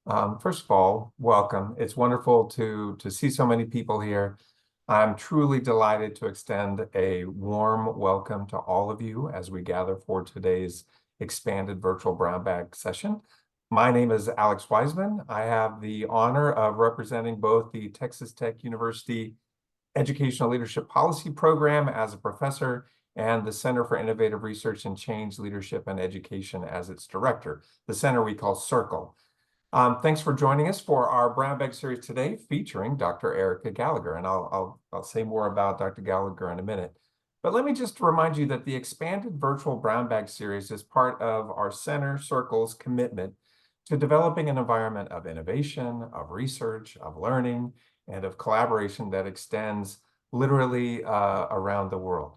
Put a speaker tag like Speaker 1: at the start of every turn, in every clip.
Speaker 1: First of all, welcome. It's wonderful to see so many people here. I'm truly delighted to extend a warm welcome to all of you as we gather for today's expanded virtual brown bag session. My name is Alex Wiseman. I have the honor of representing both the Texas Tech University Educational Leadership Policy Program as a professor and the Center for Innovative Research and Change Leadership and Education as its director, the center we call CIRCLE. Thanks for joining us for our Brown Bag series today, featuring Dr. Ericka Galegher, and I'll say more about Dr. Galegher in a minute. But let me just remind you that the expanded virtual Brown Bag series is part of our Center CIRCLE's commitment to developing an environment of innovation, of research, of learning, and of collaboration that extends literally around the world.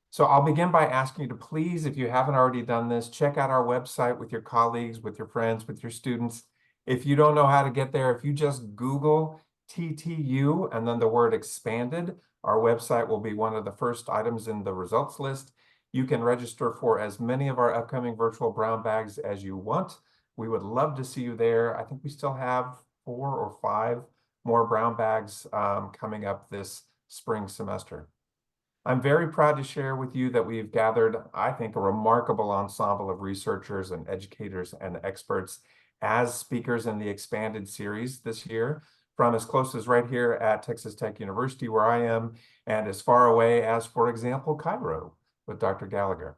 Speaker 1: So I'll begin by asking you to please, if you haven't already done this, check out our website with your colleagues, with your friends, with your students. If you don't know how to get there, if you just Google TTU and then the word expanded, our website will be one of the first items in the results list. You can register for as many of our upcoming virtual brown bags as you want. We would love to see you there. I think we still have 4 or 5 more brown bags coming up this spring semester. I'm very proud to share with you that we've gathered, I think, a remarkable ensemble of researchers and educators and experts as speakers in the expanded series this year, from as close as right here at Texas Tech University, where I am, and as far away as, for example, Cairo with Dr. Galegher.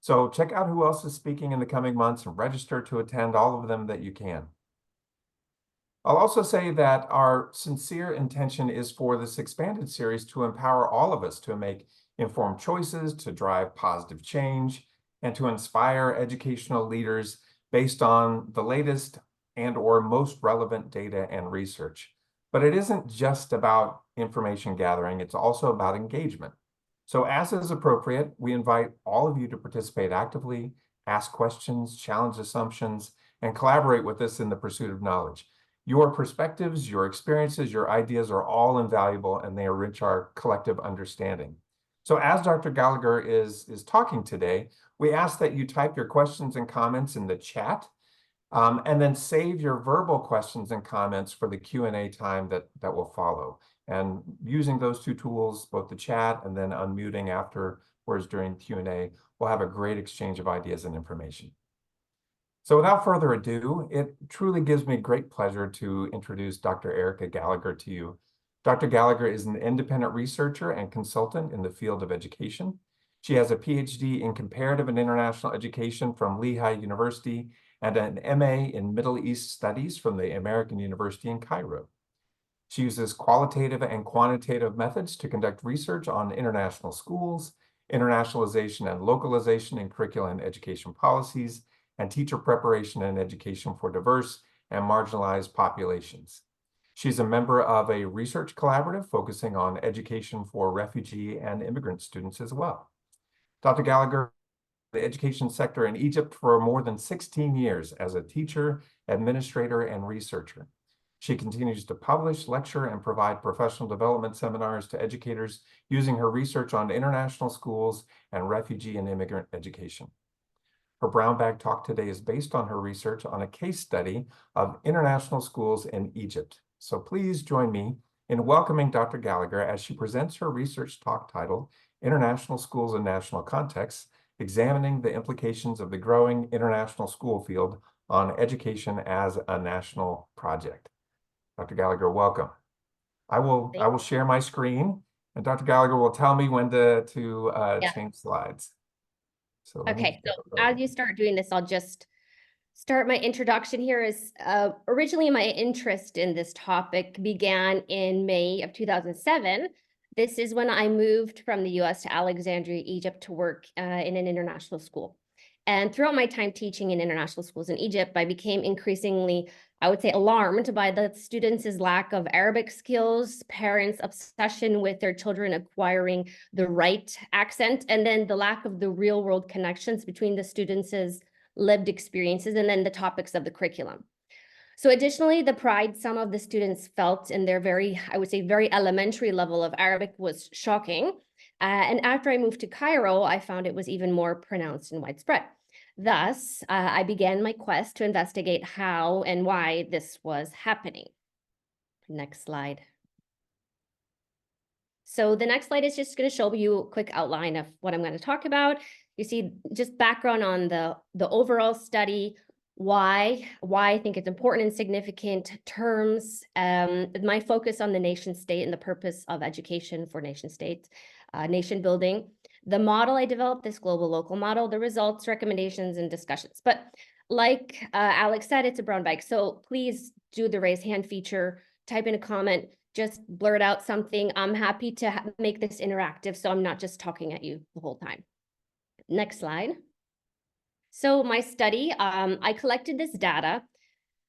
Speaker 1: So check out who else is speaking in the coming months and register to attend all of them that you can. I'll also say that our sincere intention is for this expanded series to empower all of us to make informed choices, to drive positive change, and to inspire educational leaders based on the latest and/or most relevant data and research. But it isn't just about information gathering, it's also about engagement. So as is appropriate, we invite all of you to participate actively, ask questions, challenge assumptions, and collaborate with us in the pursuit of knowledge. Your perspectives, your experiences, your ideas are all invaluable, and they enrich our collective understanding. So as Dr. Galegher is talking today, we ask that you type your questions and comments in the chat, and then save your verbal questions and comments for the Q&A time that will follow. And using those two tools, both the chat and then unmuting afterwards during Q&A, we'll have a great exchange of ideas and information. So without further ado, it truly gives me great pleasure to introduce Dr. Ericka Galegher to you. Dr. Galegher is an independent researcher and consultant in the field of education. She has a Ph.D. in comparative and international education from Lehigh University and an MA in Middle East Studies from the American University in Cairo. She uses qualitative and quantitative methods to conduct research on international schools, internationalization and localization in curriculum and education policies, and teacher preparation and education for diverse and marginalized populations. She's a member of a research collaborative focusing on education for refugee and immigrant students as well. Dr. Galegher, the education sector in Egypt for more than 16 years as a teacher, administrator, and researcher. She continues to publish, lecture, and provide professional development seminars to educators using her research on international schools and refugee and immigrant education. Her brown bag talk today is based on her research on a case study of international schools in Egypt. So please join me in welcoming Dr. Galegher as she presents her research talk titled International Schools in National Contexts, Examining the Implications of the Growing International School Field on Education as a National Project. Dr. Galegher, welcome. I will share my screen, and Dr. Galegher will tell me when to change slides. So
Speaker 2: okay, so as you start doing this, I'll just start my introduction here. Is originally my interest in this topic began in May of 2007. This is when I moved from the US to Alexandria, Egypt to work in an international school. And throughout my time teaching in international schools in Egypt, I became increasingly, I would say, alarmed by the students' lack of Arabic skills, parents' obsession with their children acquiring the right accent, and then the lack of the real-world connections between the students' lived experiences and then the topics of the curriculum. So additionally, the pride some of the students felt in their very, I would say, very elementary level of Arabic was shocking. And after I moved to Cairo, I found it was even more pronounced and widespread. Thus, I began my quest to investigate how and why this was happening. Next slide. So the next slide is just going to show you a quick outline of what I'm going to talk about. You see just background on the overall study, why I think it's important and significant terms, my focus on the nation state and the purpose of education for nation states, nation building, the model I developed, this global local model, the results, recommendations, and discussions. But like Alex said, it's a brown bag. So please do the raise hand feature, type in a comment, just blurt out something. I'm happy to make this interactive, so I'm not just talking at you the whole time. Next slide. So my study, I collected this data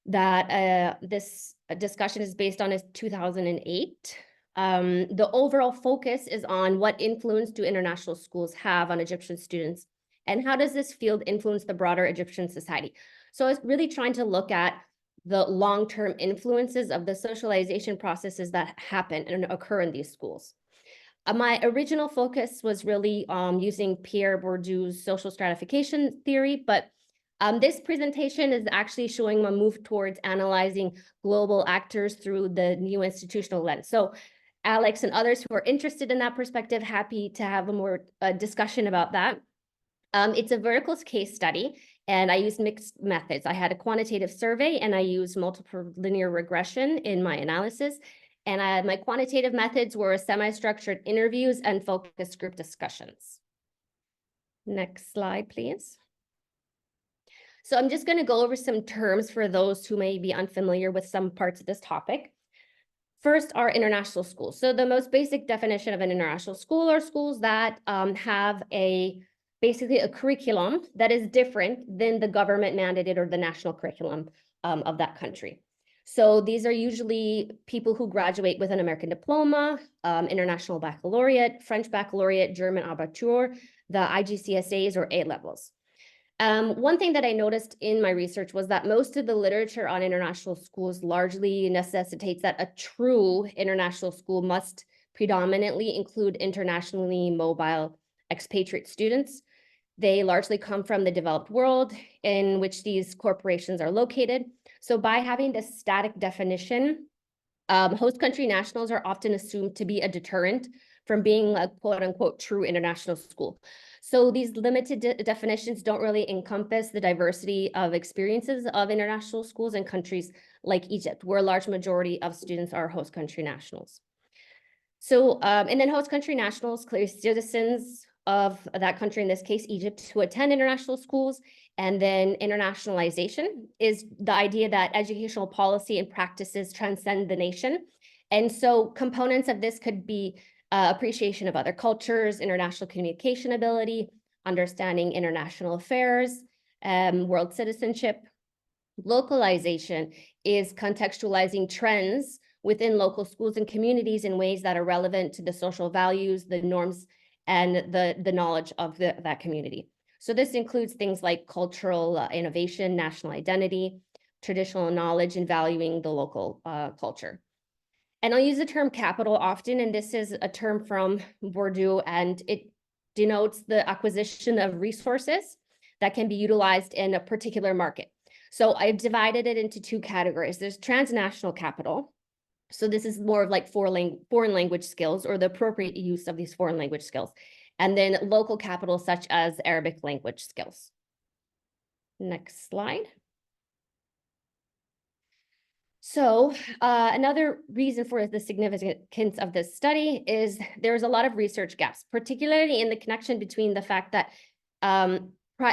Speaker 2: that this discussion is based on is 2008. The overall focus is on what influence do international schools have on Egyptian students, and how does this field influence the broader Egyptian society? So I was really trying to look at the long-term influences of the socialization processes that happen and occur in these schools. My original focus was really using Pierre Bourdieu's social stratification theory, but this presentation is actually showing a move towards analyzing global actors through the new institutional lens. So Alex and others who are interested in that perspective, happy to have a more discussion about that. It's a vertical case study, and I used mixed methods. I had a quantitative survey, and I used multiple linear regression in my analysis. And my quantitative methods were semi-structured interviews and focus group discussions. Next slide, please. So I'm just going to go over some terms for those who may be unfamiliar with some parts of this topic. First are international schools. So the most basic definition of an international school are schools that have basically a curriculum that is different than the government mandated or the national curriculum of that country. So these are usually people who graduate with an American diploma, international baccalaureate, French baccalaureate, German Abitur, the IGCSEs or A levels. One thing that I noticed in my research was that most of the literature on international schools largely necessitates that a true international school must predominantly include internationally mobile expatriate students. They largely come from the developed world in which these corporations are located. So by having this static definition, host country nationals are often assumed to be a deterrent from being a quote unquote true international school. So these limited definitions don't really encompass the diversity of experiences of international schools in countries like Egypt, where a large majority of students are host country nationals. So, and then host country nationals, clearly citizens of that country, in this case, Egypt, who attend international schools. And then internationalization is the idea that educational policy and practices transcend the nation. And so components of this could be appreciation of other cultures, international communication ability, understanding international affairs, world citizenship. Localization is contextualizing trends within local schools and communities in ways that are relevant to the social values, the norms, and the knowledge of that community. So this includes things like cultural innovation, national identity, traditional knowledge, and valuing the local culture. And I'll use the term capital often, and this is a term from Bourdieu, and it denotes the acquisition of resources that can be utilized in a particular market. So I've divided it into two categories. There's transnational capital. So this is more of like foreign language skills or the appropriate use of these foreign language skills. And then local capital such as Arabic language skills. Next slide. So another reason for the significance of this study is there's a lot of research gaps, particularly in the connection between the fact that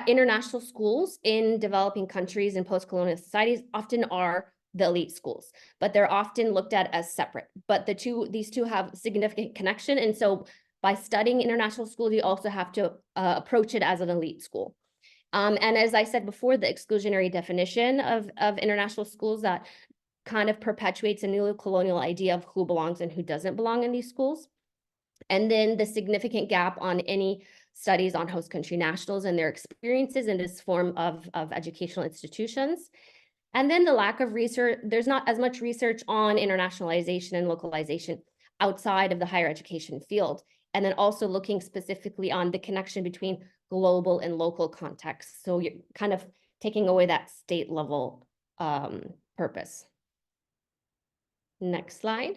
Speaker 2: international schools in developing countries and post-colonial societies often are the elite schools, but they're often looked at as separate. But these two have significant connection. And so by studying international schools, you also have to approach it as an elite school. And as I said before, the exclusionary definition of international schools that kind of perpetuates a neo-colonial idea of who belongs and who doesn't belong in these schools. And then the significant gap on any studies on host country nationals and their experiences in this form of educational institutions. And then the lack of research, there's not as much research on internationalization and localization outside of the higher education field. And then also looking specifically on the connection between global and local context. So you're kind of taking away that state level purpose. Next slide.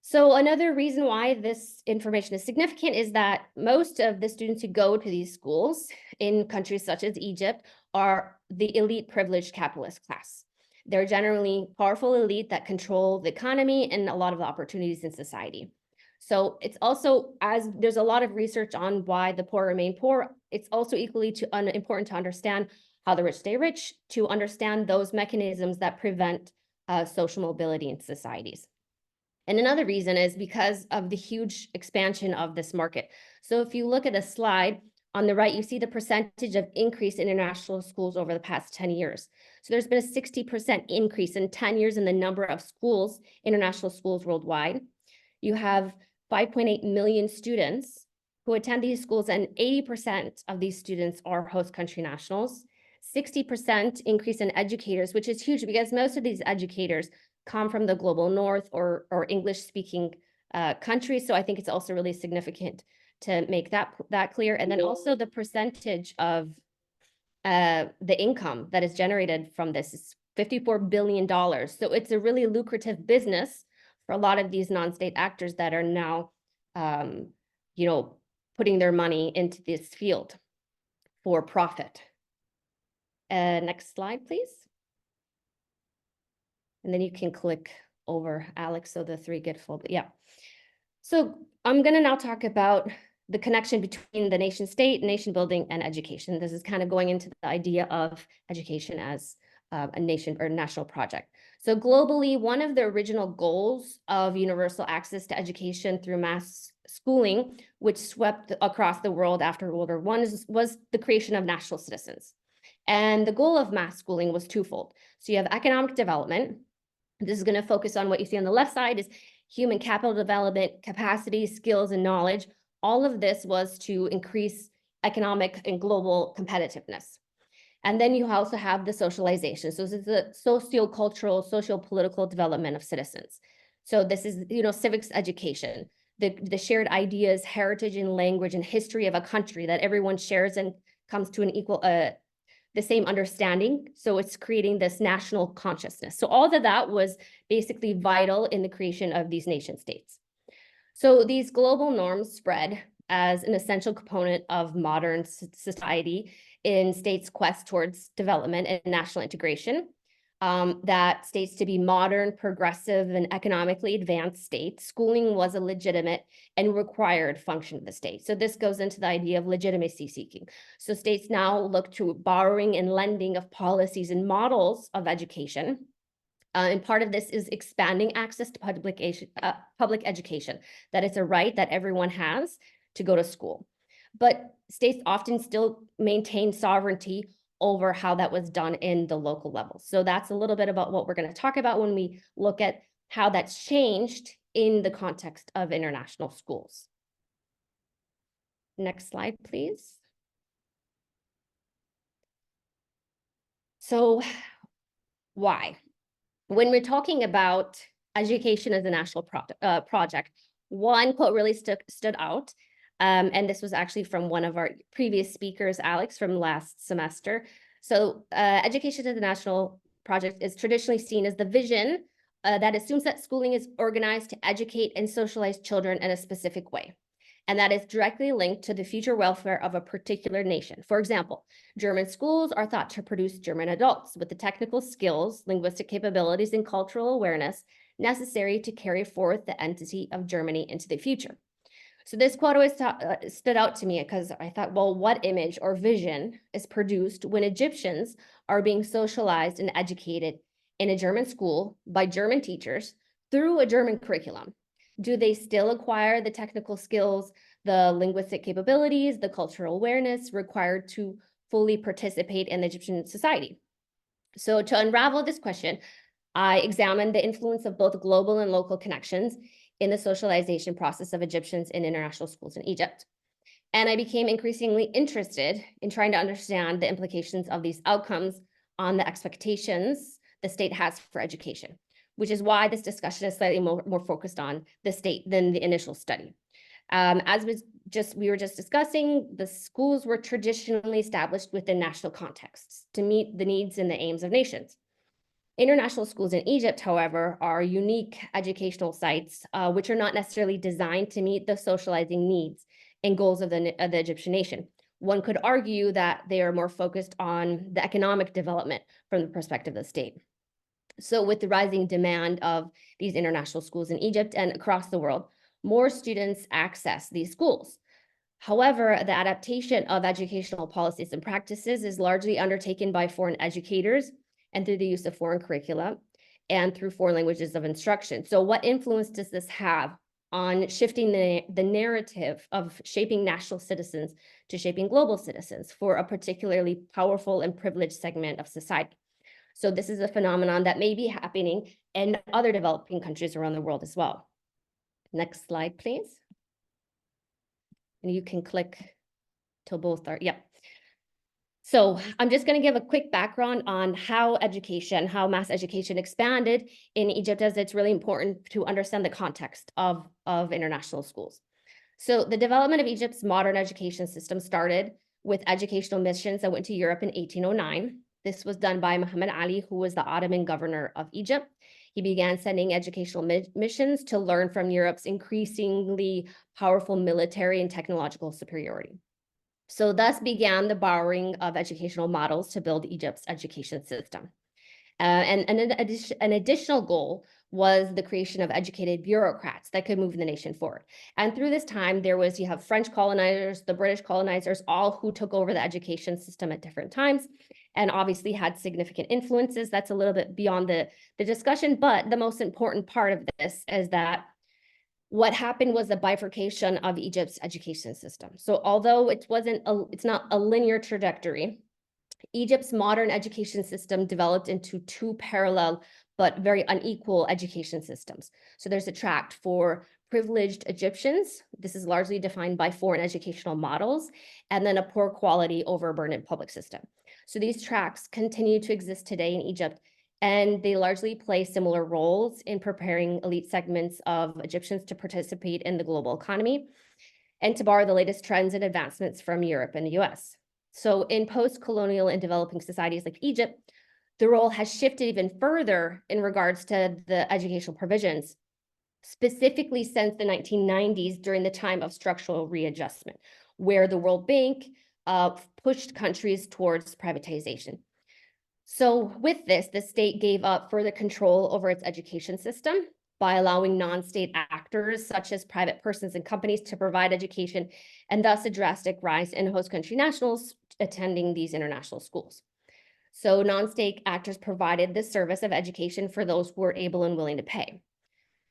Speaker 2: So another reason why this information is significant is that most of the students who go to these schools in countries such as Egypt are the elite privileged capitalist class. They're generally powerful elite that control the economy and a lot of the opportunities in society. So it's also, as there's a lot of research on why the poor remain poor, it's also equally important to understand how the rich stay rich, to understand those mechanisms that prevent social mobility in societies. And another reason is because of the huge expansion of this market. So if you look at the slide on the right, you see the percentage of increase in international schools over the past 10 years. So there's been a 60% increase in 10 years in the number of schools, international schools worldwide. You have 5.8 million students who attend these schools, and 80% of these students are host country nationals. 60% increase in educators, which is huge because most of these educators come from the global north or English-speaking countries. So I think it's also really significant to make that clear. And then also the percentage of the income that is generated from this is $54 billion. So it's a really lucrative business for a lot of these non-state actors that are now, putting their money into this field for profit. Next slide, please. And then you can click over, Alex, so the three get full, yeah. So I'm gonna now talk about the connection between the nation state, nation building, and education. This is kind of going into the idea of education as a nation or national project. So globally, one of the original goals of universal access to education through mass schooling, which swept across the world after World War I, was the creation of national citizens. And the goal of mass schooling was twofold. So you have economic development. This is going to focus on what you see on the left side is human capital development, capacity, skills, and knowledge. All of this was to increase economic and global competitiveness. And then you also have the socialization. So this is the socio-cultural, socio-political development of citizens. So this is, civics education, the shared ideas, heritage, and language and history of a country that everyone shares and comes to an equal, the same understanding. So it's creating this national consciousness. So all of that was basically vital in the creation of these nation states. So these global norms spread as an essential component of modern society in states' quest towards development and national integration. That states to be modern, progressive, and economically advanced states, schooling was a legitimate and required function of the state. So this goes into the idea of legitimacy seeking. So states now look to borrowing and lending of policies and models of education. And part of this is expanding access to public education, that it's a right that everyone has to go to school. But states often still maintain sovereignty over how that was done in the local level. So that's a little bit about what we're going to talk about when we look at how that's changed in the context of international schools. Next slide, please. So why? When we're talking about education as a national project, one quote really stood out. And this was actually from one of our previous speakers, Alex, from last semester. So education as a national project is traditionally seen as the vision that assumes that schooling is organized to educate and socialize children in a specific way. And that is directly linked to the future welfare of a particular nation. For example, German schools are thought to produce German adults with the technical skills, linguistic capabilities, and cultural awareness necessary to carry forth the entity of Germany into the future. So this quote always stood out to me because I thought, well, what image or vision is produced when Egyptians are being socialized and educated in a German school by German teachers through a German curriculum? Do they still acquire the technical skills, the linguistic capabilities, the cultural awareness required to fully participate in the Egyptian society? So to unravel this question, I examined the influence of both global and local connections in the socialization process of Egyptians in international schools in Egypt. And I became increasingly interested in trying to understand the implications of these outcomes on the expectations the state has for education, which is why this discussion is slightly more focused on the state than the initial study. As we were just discussing, the schools were traditionally established within national contexts to meet the needs and the aims of nations. International schools in Egypt, however, are unique educational sites, which are not necessarily designed to meet the socializing needs and goals of the Egyptian nation. One could argue that they are more focused on the economic development from the perspective of the state. So with the rising demand of these international schools in Egypt and across the world, more students access these schools. However, the adaptation of educational policies and practices is largely undertaken by foreign educators and through the use of foreign curricula and through foreign languages of instruction. So what influence does this have on shifting the narrative of shaping national citizens to shaping global citizens for a particularly powerful and privileged segment of society? So this is a phenomenon that may be happening in other developing countries around the world as well. Next slide, please. And you can click till both are, yep. So I'm just going to give a quick background on how mass education expanded in Egypt, as it's really important to understand the context of international schools. So the development of Egypt's modern education system started with educational missions that went to Europe in 1809. This was done by Muhammad Ali, who was the Ottoman governor of Egypt. He began sending educational missions to learn from Europe's increasingly powerful military and technological superiority. So thus began the borrowing of educational models to build Egypt's education system. And an additional goal was the creation of educated bureaucrats that could move the nation forward. And through this time, you have French colonizers, the British colonizers, all who took over the education system at different times and obviously had significant influences. That's a little bit beyond the discussion, but the most important part of this is that what happened was the bifurcation of Egypt's education system. So although it's not a linear trajectory, Egypt's modern education system developed into two parallel but very unequal education systems. So there's a tract for privileged Egyptians. This is largely defined by foreign educational models, and then a poor quality, overburdened public system. So these tracts continue to exist today in Egypt, and they largely play similar roles in preparing elite segments of Egyptians to participate in the global economy and to borrow the latest trends and advancements from Europe and the US. So in post-colonial and developing societies like Egypt, the role has shifted even further in regards to the educational provisions, specifically since the 1990s during the time of structural readjustment, where the World Bank pushed countries towards privatization. So with this, the state gave up further control over its education system by allowing non-state actors such as private persons and companies to provide education, and thus a drastic rise in host country nationals attending these international schools. So non-state actors provided this service of education for those who were able and willing to pay.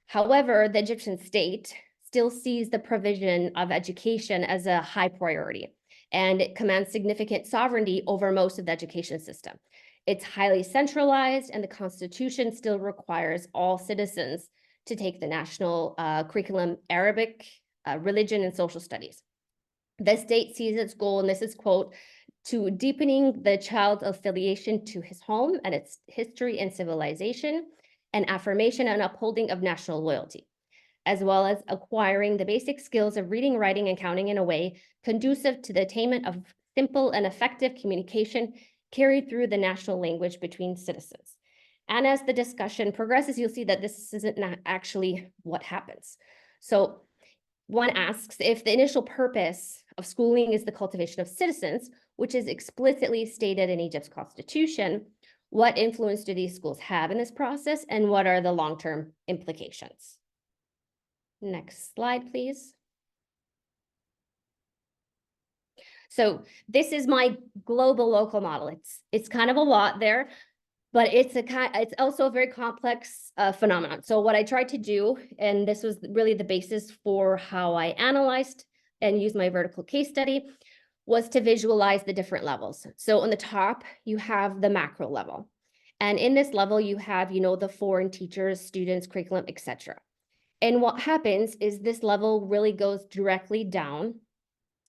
Speaker 2: However, the Egyptian state still sees the provision of education as a high priority, and it commands significant sovereignty over most of the education system. It's highly centralized, and the Constitution still requires all citizens to take the national curriculum, Arabic, religion, and social studies. The state sees its goal, and this is quote, to deepening the child's affiliation to his home and its history and civilization, and affirmation and upholding of national loyalty, as well as acquiring the basic skills of reading, writing, and counting in a way conducive to the attainment of simple and effective communication carried through the national language between citizens. And as the discussion progresses, you'll see that this isn't actually what happens. So one asks, if the initial purpose of schooling is the cultivation of citizens, which is explicitly stated in Egypt's constitution, what influence do these schools have in this process, and what are the long-term implications? Next slide, please. So this is my global local model. It's kind of a lot there, but it's also a very complex phenomenon. So what I tried to do, and this was really the basis for how I analyzed and used my vertical case study, was to visualize the different levels. So on the top, you have the macro level. And in this level, you have, the foreign teachers, students, curriculum, etc. And what happens is this level really goes directly down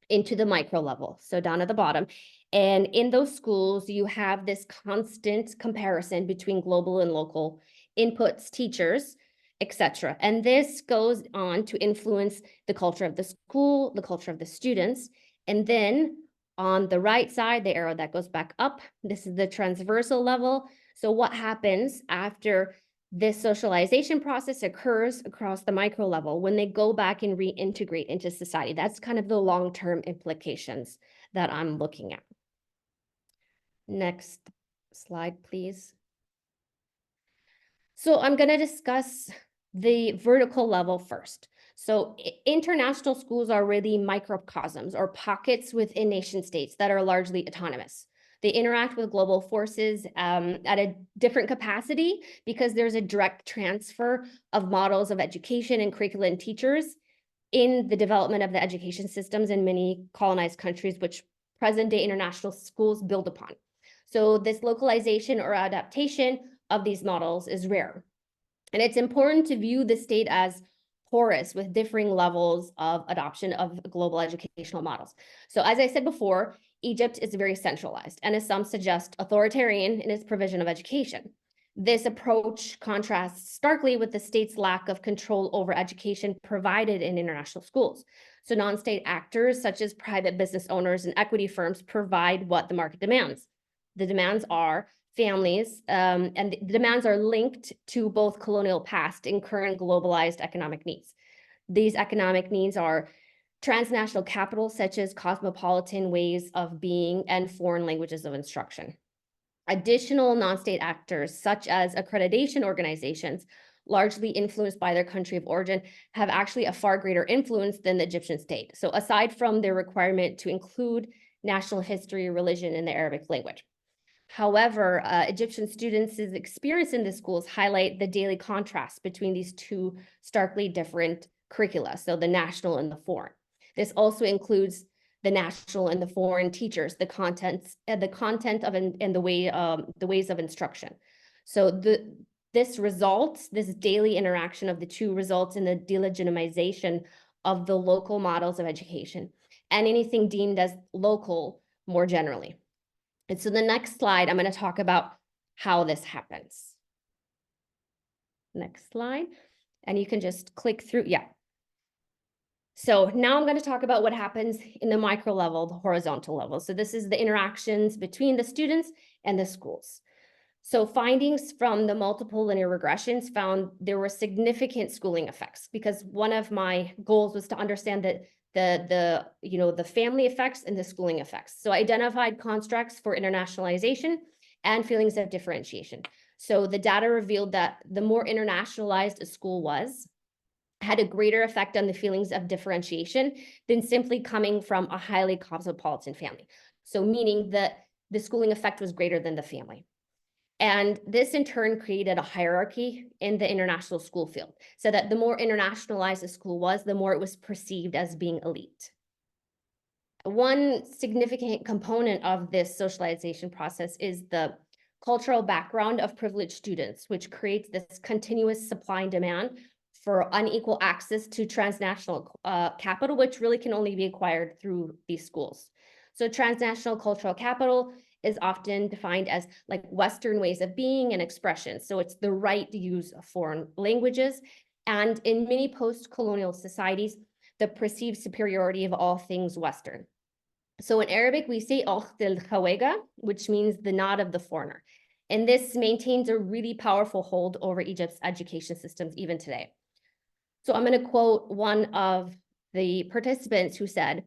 Speaker 2: into the micro level, so down at the bottom. And in those schools, you have this constant comparison between global and local inputs, teachers, etc. And this goes on to influence the culture of the school, the culture of the students. And then on the right side, the arrow that goes back up, this is the transversal level. So what happens after this socialization process occurs across the micro level when they go back and reintegrate into society? That's kind of the long-term implications that I'm looking at. Next slide, please. So I'm going to discuss the vertical level first. So international schools are really microcosms or pockets within nation states that are largely autonomous. They interact with global forces at a different capacity because there's a direct transfer of models of education and curricula and teachers in the development of the education systems in many colonized countries, which present-day international schools build upon. So this localization or adaptation of these models is rare. And it's important to view the state as porous with differing levels of adoption of global educational models. So as I said before, Egypt is very centralized and, as some suggest, authoritarian in its provision of education. This approach contrasts starkly with the state's lack of control over education provided in international schools. So non-state actors such as private business owners and equity firms provide what the market demands. The demands are families, and the demands are linked to both colonial past and current globalized economic needs. These economic needs are transnational capital, such as cosmopolitan ways of being and foreign languages of instruction. Additional non-state actors, such as accreditation organizations, largely influenced by their country of origin, have actually a far greater influence than the Egyptian state. So aside from their requirement to include national history, religion, and the Arabic language. However, Egyptian students' experience in the schools highlight the daily contrast between these two starkly different curricula, so the national and the foreign. This also includes the national and the foreign teachers, the content of and the ways of instruction. So this daily interaction of the two results in the delegitimization of the local models of education and anything deemed as local more generally. And so the next slide, I'm going to talk about how this happens. Next slide. And you can just click through. Yeah. So now I'm going to talk about what happens in the micro level, the horizontal level. So this is the interactions between the students and the schools. So findings from the multiple linear regressions found there were significant schooling effects, because one of my goals was to understand that the family effects and the schooling effects. So I identified constructs for internationalization and feelings of differentiation. So the data revealed that the more internationalized a school was, had a greater effect on the feelings of differentiation than simply coming from a highly cosmopolitan family. So meaning that the schooling effect was greater than the family. And this in turn created a hierarchy in the international school field, so that the more internationalized a school was, the more it was perceived as being elite. One significant component of this socialization process is the cultural background of privileged students, which creates this continuous supply and demand for unequal access to transnational capital, which really can only be acquired through these schools. So transnational cultural capital is often defined as like Western ways of being and expression. So it's the right use of foreign languages. And in many post-colonial societies, the perceived superiority of all things Western. So in Arabic, we say "Akht al-Khawega," which means the nod of the foreigner. And this maintains a really powerful hold over Egypt's education systems even today. So I'm going to quote one of the participants who said,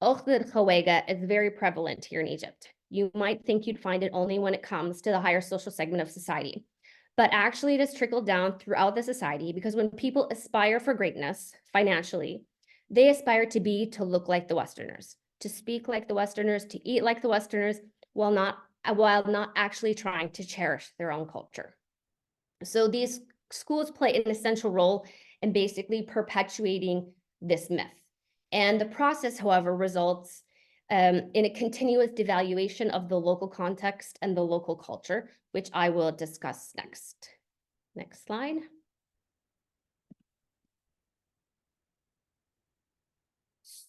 Speaker 2: "Akht al-Khawega is very prevalent here in Egypt. You might think you'd find it only when it comes to the higher social segment of society. But actually, it has trickled down throughout the society, because when people aspire for greatness financially, they aspire to look like the Westerners, to speak like the Westerners, to eat like the Westerners, while not actually trying to cherish their own culture." So these schools play an essential role in basically perpetuating this myth. And the process, however, results in a continuous devaluation of the local context and the local culture, which I will discuss next. Next slide.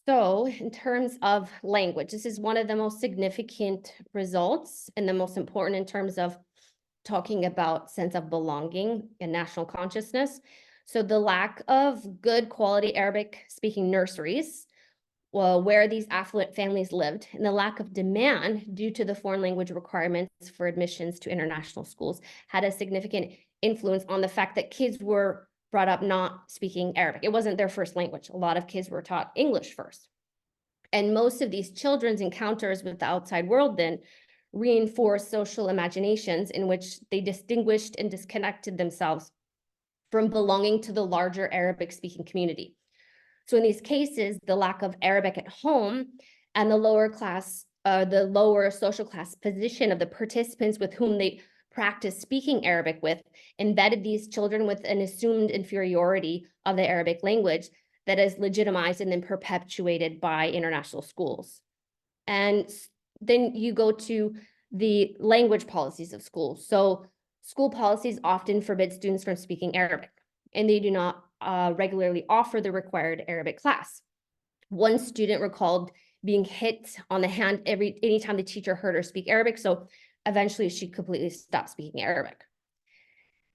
Speaker 2: So in terms of language, this is one of the most significant results and the most important in terms of talking about sense of belonging and national consciousness. So the lack of good quality Arabic speaking nurseries, well, where these affluent families lived, and the lack of demand due to the foreign language requirements for admissions to international schools had a significant influence on the fact that kids were brought up not speaking Arabic. It wasn't their first language. A lot of kids were taught English first. And most of these children's encounters with the outside world then reinforced social imaginations in which they distinguished and disconnected themselves from belonging to the larger Arabic speaking community. So in these cases, the lack of Arabic at home and the lower social class position of the participants with whom they practice speaking Arabic with embedded these children with an assumed inferiority of the Arabic language that is legitimized and then perpetuated by international schools. And then you go to the language policies of schools. So school policies often forbid students from speaking Arabic, and they do not regularly offer the required Arabic class. One student recalled being hit on the hand anytime the teacher heard her speak Arabic, so eventually she completely stopped speaking Arabic.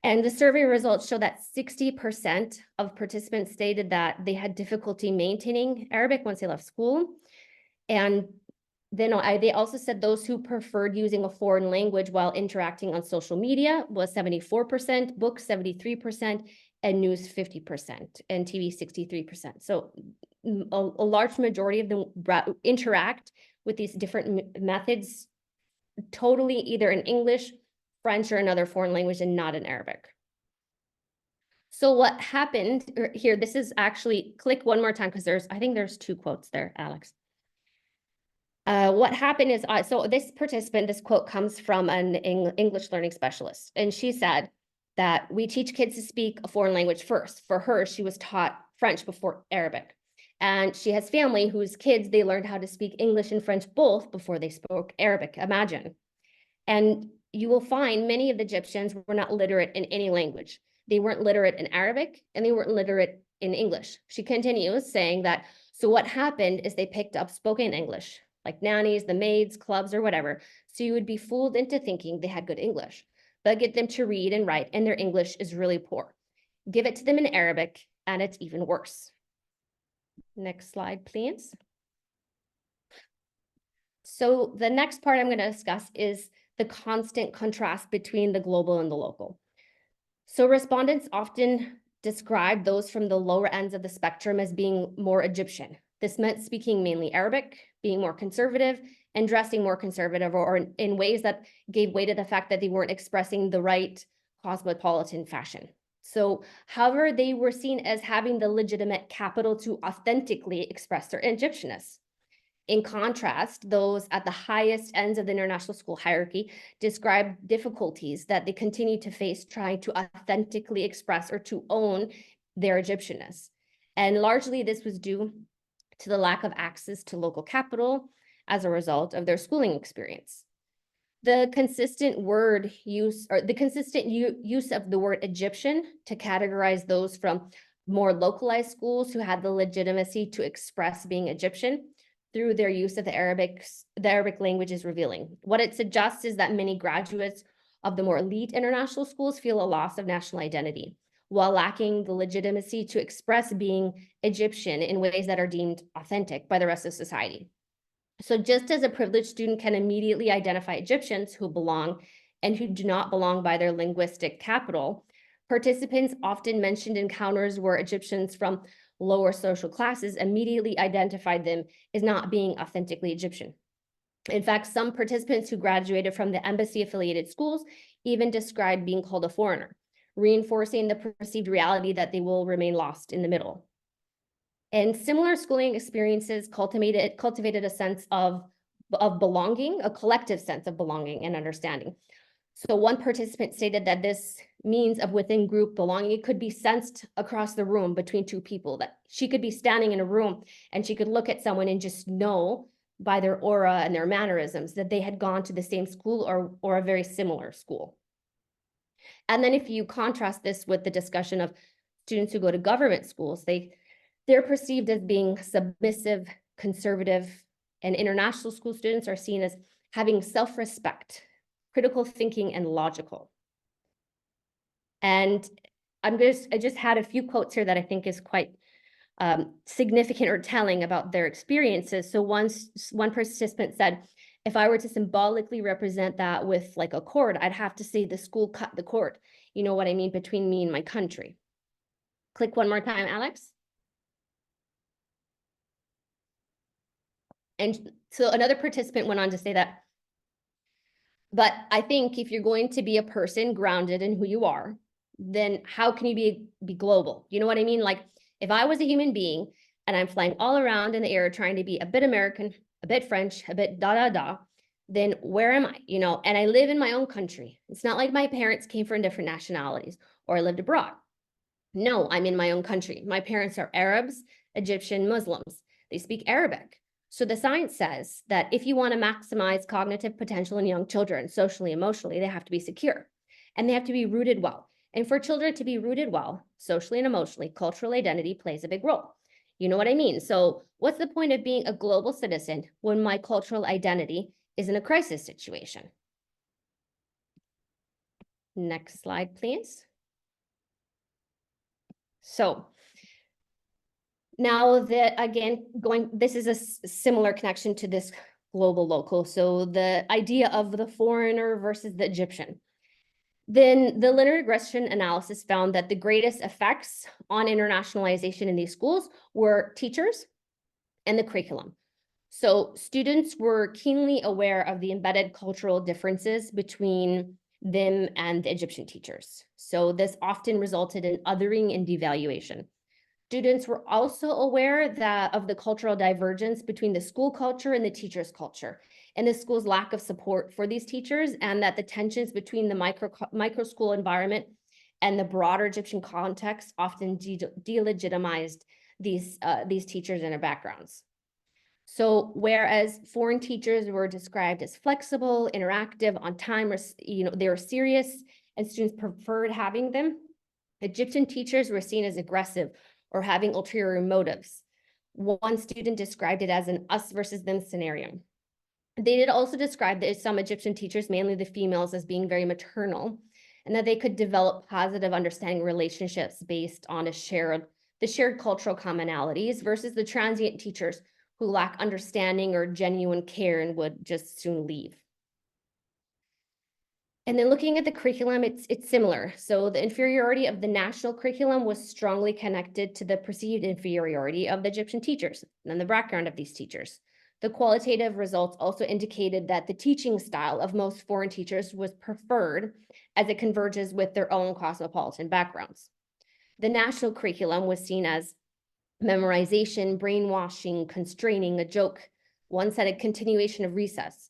Speaker 2: And the survey results show that 60% of participants stated that they had difficulty maintaining Arabic once they left school. And then they also said those who preferred using a foreign language while interacting on social media was 74%, books 73%, and news 50%, and TV 63%. So a large majority of them interact with these different methods totally either in English, French, or another foreign language and not in Arabic. So what happened here, this is actually, click one more time because I think there's two quotes there, Alex. What happened is, so this participant, this quote comes from an English learning specialist, and she said that we teach kids to speak a foreign language first. For her, she was taught French before Arabic. And she has family whose kids, they learned how to speak English and French both before they spoke Arabic, imagine. And you will find many of the Egyptians were not literate in any language. They weren't literate in Arabic and they weren't literate in English. She continues saying that, so what happened is they picked up spoken English, like nannies, the maids, clubs, or whatever. So you would be fooled into thinking they had good English, but get them to read and write and their English is really poor. Give it to them in Arabic and it's even worse. Next slide, please. So the next part I'm going to discuss is the constant contrast between the global and the local. So respondents often describe those from the lower ends of the spectrum as being more Egyptian. This meant speaking mainly Arabic, being more conservative, and dressing more conservative, or in ways that gave way to the fact that they weren't expressing the right cosmopolitan fashion. So, however, they were seen as having the legitimate capital to authentically express their Egyptianness. In contrast, those at the highest ends of the international school hierarchy describe difficulties that they continue to face trying to authentically express or to own their Egyptianness. And largely this was due to the lack of access to local capital as a result of their schooling experience. The consistent use of the word Egyptian to categorize those from more localized schools who had the legitimacy to express being Egyptian through their use of the Arabic language is revealing. What it suggests is that many graduates of the more elite international schools feel a loss of national identity, while lacking the legitimacy to express being Egyptian in ways that are deemed authentic by the rest of society. So just as a privileged student can immediately identify Egyptians who belong and who do not belong by their linguistic capital, participants often mentioned encounters where Egyptians from lower social classes immediately identified them as not being authentically Egyptian. In fact, some participants who graduated from the embassy-affiliated schools even described being called a foreigner, reinforcing the perceived reality that they will remain lost in the middle. And similar schooling experiences cultivated a sense of belonging, a collective sense of belonging and understanding. So one participant stated that this means of within group belonging, it could be sensed across the room between two people, that she could be standing in a room and she could look at someone and just know by their aura and their mannerisms that they had gone to the same school or a very similar school. And then if you contrast this with the discussion of students who go to government schools, they're perceived as being submissive, conservative, and international school students are seen as having self-respect, critical thinking, and logical. And I just had a few quotes here that I think is quite significant or telling about their experiences. So one participant said, if I were to symbolically represent that with like a cord, I'd have to say the school cut the cord. You know what I mean? Between me and my country. Click one more time, Alex. And so another participant went on to say that, but I think if you're going to be a person grounded in who you are, then how can you be global? You know what I mean? Like if I was a human being and I'm flying all around in the air trying to be a bit American, a bit French, a bit then where am I? You know, and I live in my own country. It's not like my parents came from different nationalities or I lived abroad. No, I'm in my own country. My parents are Arabs, Egyptian, Muslims. They speak Arabic. So the science says that if you want to maximize cognitive potential in young children, socially, emotionally, they have to be secure and they have to be rooted well. And for children to be rooted well, socially and emotionally, cultural identity plays a big role. You know what I mean? So what's the point of being a global citizen when my cultural identity is in a crisis situation? Next slide, please. So now that, again, this is a similar connection to this global local. So the idea of the foreigner versus the Egyptian. Then the linear regression analysis found that the greatest effects on internationalization in these schools were teachers and the curriculum. So students were keenly aware of the embedded cultural differences between them and the Egyptian teachers. So this often resulted in othering and devaluation. Students were also aware of the cultural divergence between the school culture and the teacher's culture, and the school's lack of support for these teachers, and that the tensions between the micro school environment and the broader Egyptian context often delegitimized these teachers and their backgrounds. So whereas foreign teachers were described as flexible, interactive, on time, or they were serious, and students preferred having them, Egyptian teachers were seen as aggressive or having ulterior motives. One student described it as an us versus them scenario. They did also describe that some Egyptian teachers, mainly the females, as being very maternal, and that they could develop positive understanding relationships based on the shared cultural commonalities versus the transient teachers who lack understanding or genuine care and would just soon leave. And then looking at the curriculum, it's similar. So the inferiority of the national curriculum was strongly connected to the perceived inferiority of the Egyptian teachers and the background of these teachers. The qualitative results also indicated that the teaching style of most foreign teachers was preferred as it converges with their own cosmopolitan backgrounds. The national curriculum was seen as memorization, brainwashing, constraining, a joke, one said a continuation of recess.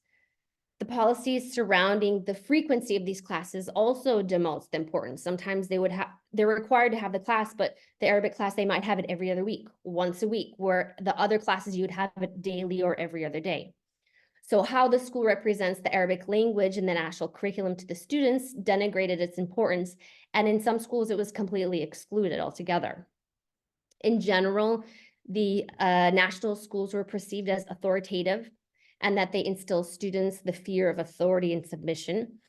Speaker 2: The policies surrounding the frequency of these classes also demotes the importance. Sometimes they're required to have the class, but the Arabic class, they might have it every other week, once a week, where the other classes you would have it daily or every other day. So how the school represents the Arabic language in the national curriculum to the students denigrated its importance, and in some schools it was completely excluded altogether. In general, the national schools were perceived as authoritative and that they instill students the fear of authority and submission.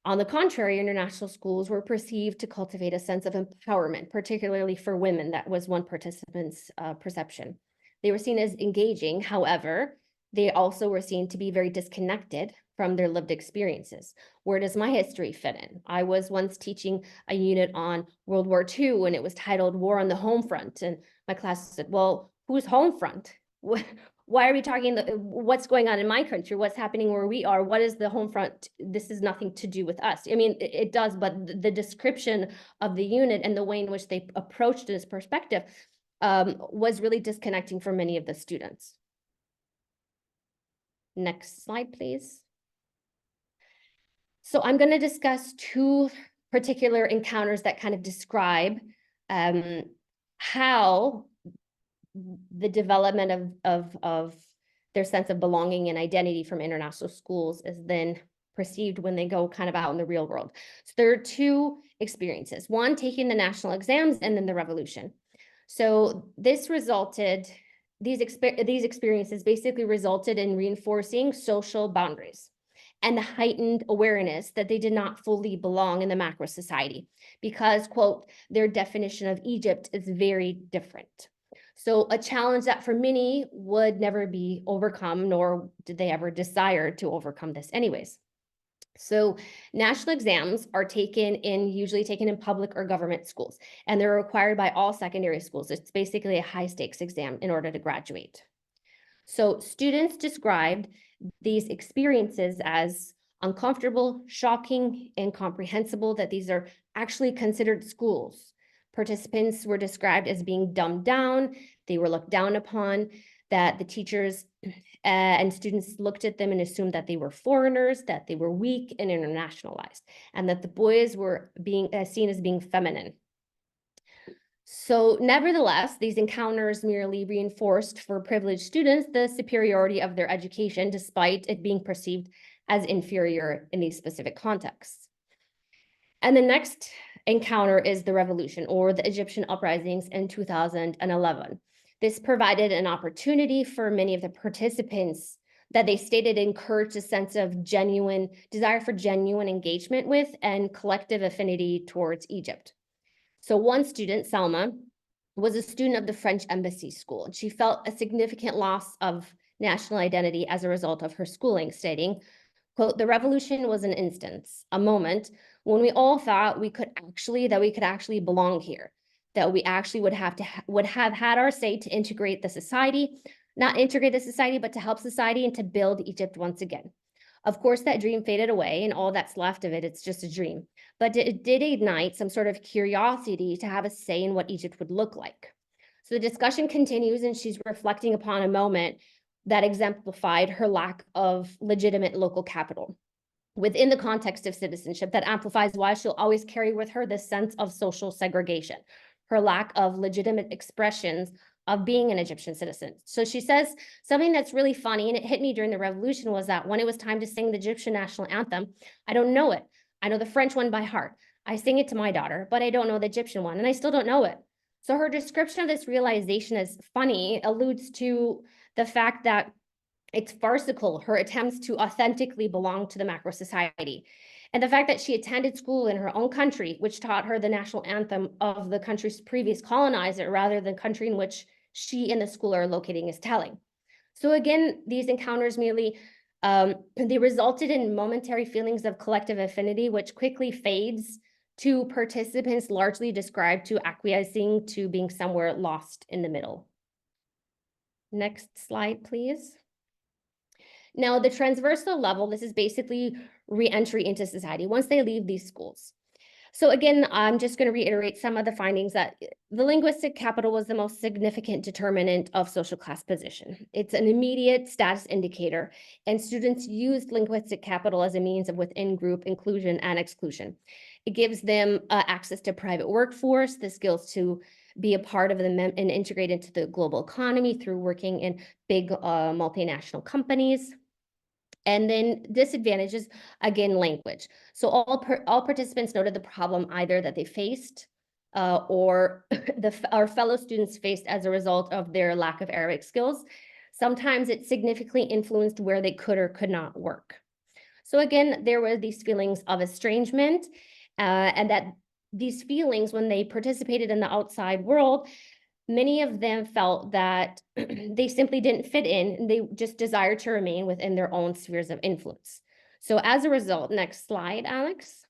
Speaker 2: On the contrary, international schools were perceived to cultivate a sense of empowerment, particularly for women. That was one participant's perception. They were seen as engaging. However, they also were seen to be very disconnected from their lived experiences. Where does my history fit in? I was once teaching a unit on World War II and it was titled War on the Home Front. And my class said, well, who's home front? Why are we talking, what's going on in my country? What's happening where we are? What is the home front? This is nothing to do with us. I mean, it does, but the description of the unit and the way in which they approached this perspective was really disconnecting for many of the students. Next slide, please. So I'm going to discuss two particular encounters that kind of describe how the development of their sense of belonging and identity from international schools is then perceived when they go kind of out in the real world. So there are two experiences, one taking the national exams and then the revolution. So this resulted, these experiences basically resulted in reinforcing social boundaries and the heightened awareness that they did not fully belong in the macro society because, quote, their definition of Egypt is very different. So a challenge that for many would never be overcome, nor did they ever desire to overcome this anyways. So national exams are usually taken in public or government schools, and they're required by all secondary schools. It's basically a high stakes exam in order to graduate. So students described these experiences as uncomfortable, shocking, incomprehensible, that these are actually considered schools. Participants were described as being dumbed down, they were looked down upon, that the teachers and students looked at them and assumed that they were foreigners, that they were weak and internationalized, and that the boys were being seen as being feminine. So nevertheless, these encounters merely reinforced for privileged students the superiority of their education, despite it being perceived as inferior in these specific contexts. And the next encounter is the revolution, or the Egyptian uprisings in 2011. This provided an opportunity for many of the participants that they stated encouraged a sense of desire for genuine engagement with and collective affinity towards Egypt. So one student, Salma, was a student of the French embassy school, and she felt a significant loss of national identity as a result of her schooling, stating, quote, "The revolution was an instance, a moment when we all thought we could actually belong here, that we actually would have had our say to integrate the society, not integrate the society, but to help society and to build Egypt once again. Of course, that dream faded away, and all that's left of it's just a dream. But it did ignite some sort of curiosity to have a say in what Egypt would look like." So the discussion continues, and she's reflecting upon a moment that exemplified her lack of legitimate local capital within the context of citizenship, that amplifies why she'll always carry with her this sense of social segregation, her lack of legitimate expressions of being an Egyptian citizen. So she says something that's really funny, and it hit me during the revolution, was that when it was time to sing the Egyptian national anthem, I don't know it. I know the French one by heart. I sing it to my daughter, but I don't know the Egyptian one, and I still don't know it. So her description of this realization as funny alludes to the fact that it's farcical, her attempts to authentically belong to the macro society. And the fact that she attended school in her own country, which taught her the national anthem of the country's previous colonizer, rather than the country in which she and the school are locating, is telling. So again, these encounters merely, they resulted in momentary feelings of collective affinity, which quickly fades to participants largely described to acquiescing to being somewhere lost in the middle. Next slide, please. Now, the transversal level, this is basically re-entry into society once they leave these schools. So again, I'm just going to reiterate some of the findings that the linguistic capital was the most significant determinant of social class position. It's an immediate status indicator, and students used linguistic capital as a means of within-group inclusion and exclusion. It gives them access to private workforce, the skills to be a part of them and integrate into the global economy through working in big multinational companies. And then disadvantages, again, language. So all participants noted the problem either that they faced or our fellow students faced as a result of their lack of Arabic skills. Sometimes it significantly influenced where they could or could not work. So again, there were these feelings of estrangement and that these feelings, when they participated in the outside world, many of them felt that they simply didn't fit in, and they just desired to remain within their own spheres of influence. So as a result, next slide, Alex.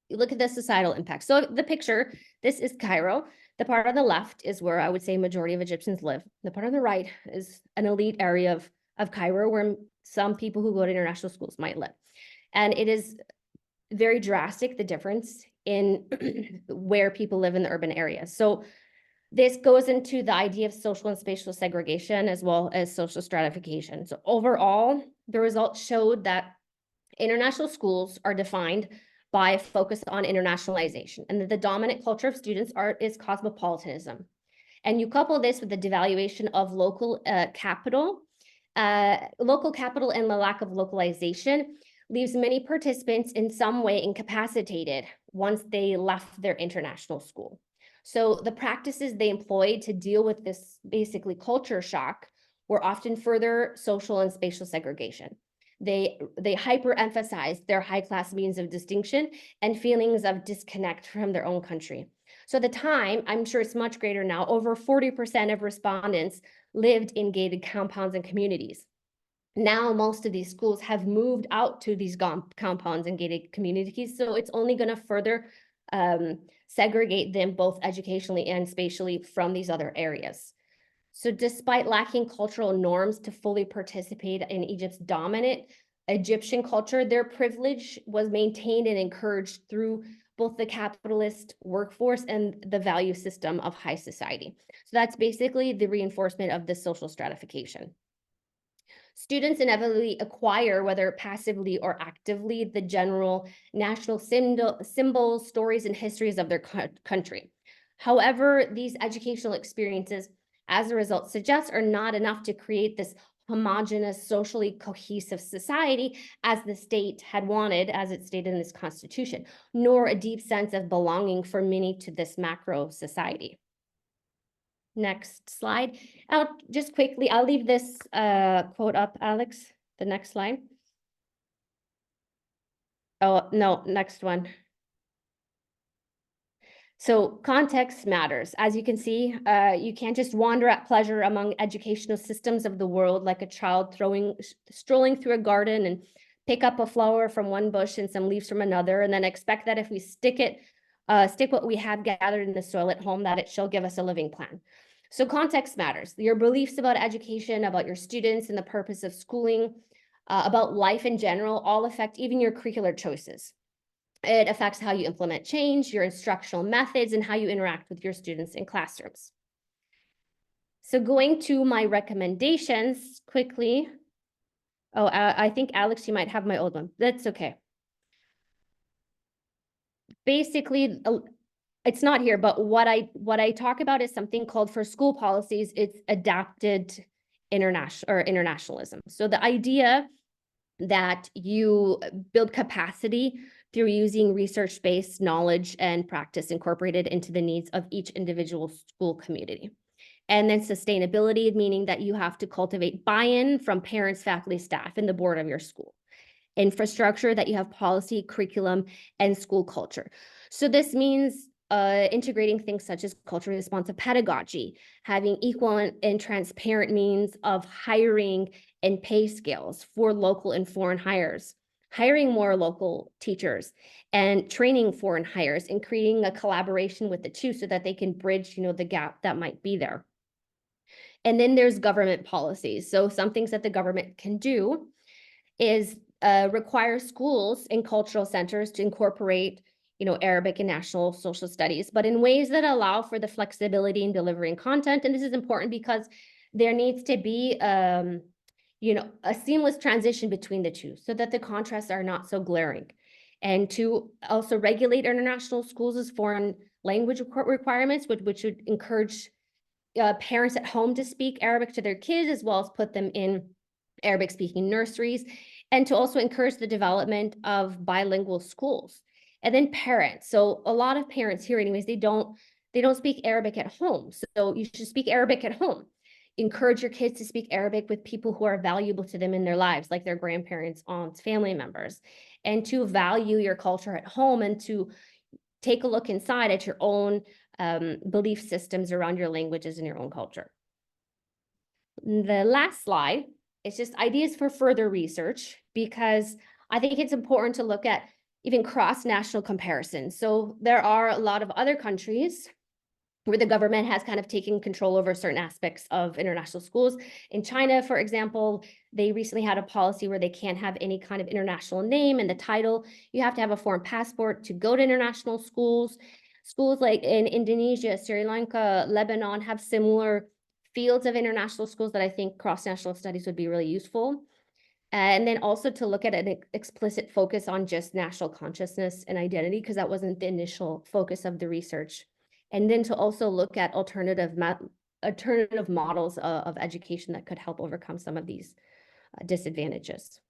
Speaker 2: You look at the societal impact. So the picture, this is Cairo. The part on the left is where I would say majority of Egyptians live. The part on the right is an elite area of Cairo where some people who go to international schools might live. And it is very drastic, the difference in where people live in the urban areas. So this goes into the idea of social and spatial segregation as well as social stratification. So overall, the results showed that international schools are defined by a focus on internationalization, and that the dominant culture of students is cosmopolitanism. And you couple this with the devaluation of local capital and the lack of localization leaves many participants in some way incapacitated once they left their international school. So the practices they employed to deal with this basically culture shock were often further social and spatial segregation. They hyper-emphasize their high-class means of distinction and feelings of disconnect from their own country. So at the time, I'm sure it's much greater now, over 40% of respondents lived in gated compounds and communities. Now, most of these schools have moved out to these compounds and gated communities, so it's only going to further segregate them both educationally and spatially from these other areas. So despite lacking cultural norms to fully participate in Egypt's dominant Egyptian culture, their privilege was maintained and encouraged through both the capitalist workforce and the value system of high society. So that's basically the reinforcement of the social stratification. Students inevitably acquire, whether passively or actively, the general national symbols, stories, and histories of their country. However, these educational experiences, as a result, suggest are not enough to create this homogeneous, socially cohesive society as the state had wanted, as it stated in this constitution, nor a deep sense of belonging for many to this macro society. Next slide. I'll just quickly, I'll leave this quote up, Alex, the next slide. Oh, no, next one. So context matters. As you can see, you can't just wander at pleasure among educational systems of the world like a child strolling through a garden and pick up a flower from one bush and some leaves from another, and then expect that if we stick what we have gathered in the soil at home, that it shall give us a living plan. So context matters. Your beliefs about education, about your students and the purpose of schooling, about life in general, all affect even your curricular choices. It affects how you implement change, your instructional methods, and how you interact with your students in classrooms. So going to my recommendations quickly. Oh, I think, Alex, you might have my old one. That's okay. Basically, it's not here, but what I talk about is something called, for school policies, it's adapted internationalism. So the idea that you build capacity through using research-based knowledge and practice incorporated into the needs of each individual school community. And then sustainability, meaning that you have to cultivate buy-in from parents, faculty, staff, and the board of your school. Infrastructure, that you have policy, curriculum, and school culture. So this means integrating things such as culturally responsive pedagogy, having equal and transparent means of hiring and pay scales for local and foreign hires, hiring more local teachers, and training foreign hires, and creating a collaboration with the two so that they can bridge, the gap that might be there. And then there's government policies. So some things that the government can do is require schools and cultural centers to incorporate, Arabic and national social studies, but in ways that allow for the flexibility in delivering content. And this is important because there needs to be, a seamless transition between the two so that the contrasts are not so glaring. And to also regulate international schools as foreign language requirements, which would encourage parents at home to speak Arabic to their kids, as well as put them in Arabic speaking nurseries, and to also encourage the development of bilingual schools. And then parents. So a lot of parents here anyways, they don't speak Arabic at home. So you should speak Arabic at home. Encourage your kids to speak Arabic with people who are valuable to them in their lives, like their grandparents, aunts, family members, and to value your culture at home and to take a look inside at your own belief systems around your languages and your own culture. The last slide is just ideas for further research, because I think it's important to look at even cross-national comparisons. So there are a lot of other countries where the government has kind of taken control over certain aspects of international schools. In China, for example, they recently had a policy where they can't have any kind of international name in the title. You have to have a foreign passport to go to international schools. Schools like in Indonesia, Sri Lanka, Lebanon have similar fields of international schools that I think cross-national studies would be really useful. And then also to look at an explicit focus on just national consciousness and identity, because that wasn't the initial focus of the research. And then to also look at alternative models of education that could help overcome some of these disadvantages.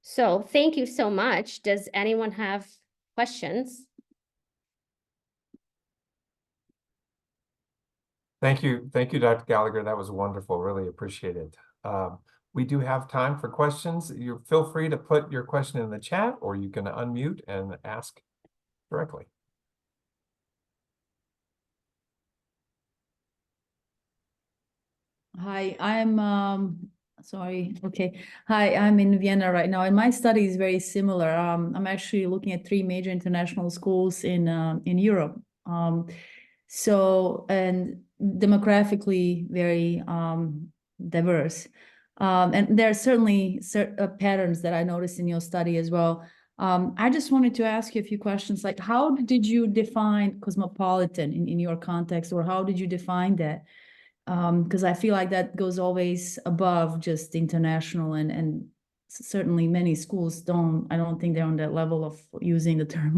Speaker 2: So thank you so much. Does anyone have questions?
Speaker 1: Thank you, Dr. Gallagher. That was wonderful. Really appreciate it. we do have time for questions. You feel free to put your question in the chat, or you can unmute and ask directly.
Speaker 3: Hi, I'm sorry. Okay. Hi, I'm in Vienna right now, and my study is very similar. I'm actually looking at 3 major international schools in Europe. And demographically very diverse. And there are certainly patterns that I noticed in your study as well. I just wanted to ask you a few questions, like how did you define cosmopolitan in your context, or how did you define that? Because I feel like that goes always above just international, and certainly many schools I don't think they're on that level of using the term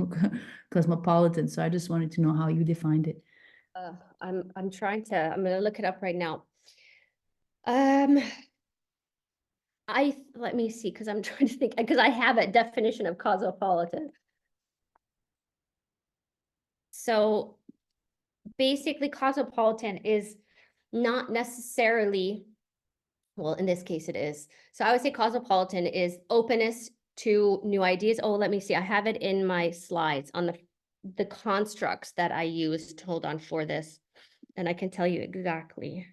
Speaker 3: cosmopolitan. So I just wanted to know how you defined it.
Speaker 2: I'm gonna look it up right now. Let me see, because I'm trying to think, because I have a definition of cosmopolitan. So basically cosmopolitan is not necessarily, well, in this case it is. So I would say cosmopolitan is openness to new ideas. Oh, let me see. I have it in my slides on the constructs that I used. Hold on for this. And I can tell you exactly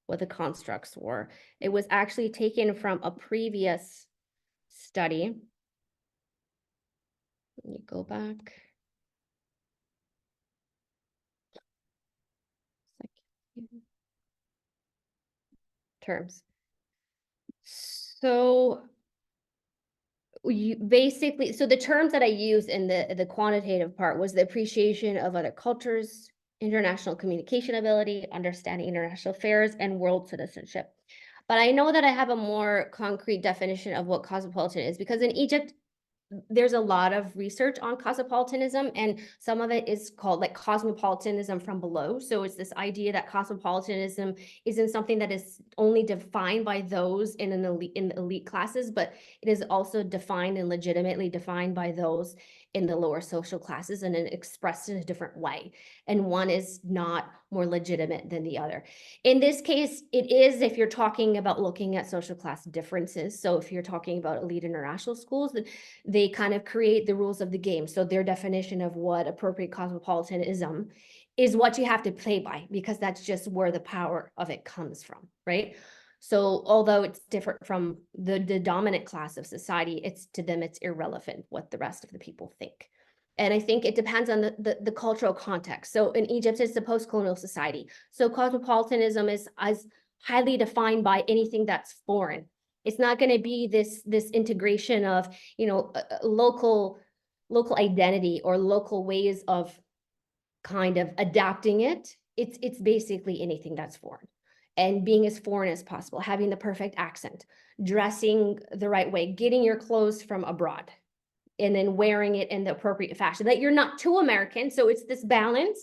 Speaker 2: what the constructs were. It was actually taken from a previous study. Let me go back. Terms. So you basically, so the terms that I used in the quantitative part was the appreciation of other cultures, international communication ability, understanding international affairs, and world citizenship. But I know that I have a more concrete definition of what cosmopolitan is, because in Egypt, there's a lot of research on cosmopolitanism, and some of it is called like cosmopolitanism from below. So it's this idea that cosmopolitanism isn't something that is only defined by those in the elite classes, but it is also defined and legitimately defined by those in the lower social classes, and then expressed in a different way. And one is not more legitimate than the other. In this case, it is if you're talking about looking at social class differences. So if you're talking about elite international schools, they kind of create the rules of the game. So their definition of what appropriate cosmopolitanism is what you have to play by, because that's just where the power of it comes from, right? So although it's different from the dominant class of society, to them, it's irrelevant what the rest of the people think. And I think it depends on the cultural context. So in Egypt, it's the post-colonial society. So cosmopolitanism is as highly defined by anything that's foreign. It's not going to be this integration of, local identity or local ways of kind of adapting it. It's basically anything that's foreign, and being as foreign as possible, having the perfect accent, dressing the right way, getting your clothes from abroad, and then wearing it in the appropriate fashion, that you're not too American. So it's this balance